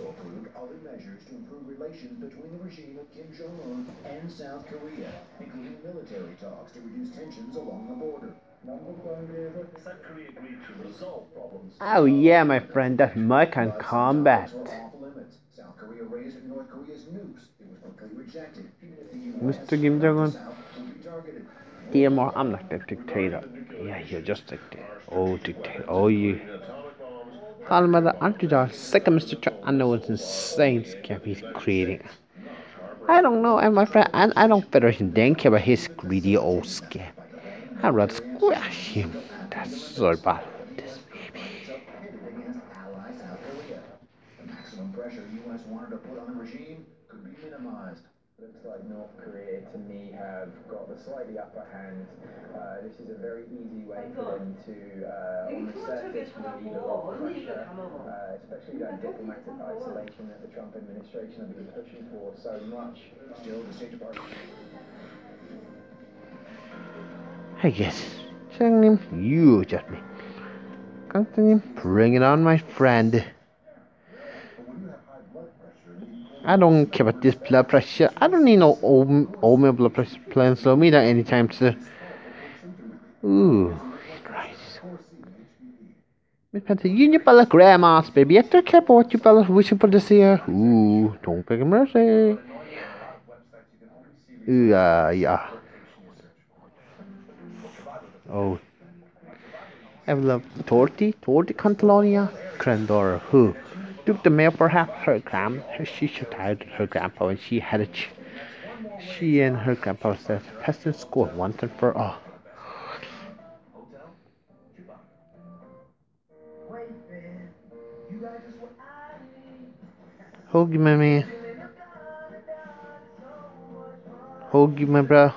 also approved other measures to improve relations between the regime of Kim Jong-un and South Korea, including military talks to reduce tensions along the border. South Korea agreed to resolve problems. Oh yeah, my friend, that's my kind of combat. South Korea raised North Korea's nukes. It was quickly rejected, even if the Mr. Kim Jong-un. South would be targeted. Dear Mar, I'm not a dictator. Yeah, you're just a dictator. Oh, you. Mother, aren't you just sick of Mr. Trump? I know it's insane scam he's creating. I don't know, and my friend, I don't Federation didn't care about his greedy old scam. I'd rather squash him. That's so bad. This baby. The maximum pressure U.S. wanted to put on the regime could be minimized. Looks like North Korea, to me, have got the slightly upper hand. This is a very easy way for them to, on the surface, relieve a lot of pressure, especially that diplomatic isolation that the Trump administration have been pushing for so much. Still, the State Department. I guess. Him, you just me. Continue, bring it on, my friend. I don't care about this blood pressure. I don't need no old blood pressure plan slow me down anytime soon. Ooh, right. Miss Panther, you need to grandmas, baby. I don't care about what you fellas wishing for this year. Ooh, don't beg mercy. Ooh, yeah. Oh. I love Torti Cantalonia, Crandor, who took the mail perhaps she should tired her grandpa when she had a she and her grandpa said peasant school once and for all. Hoagie, my man. Hoagie, my bro.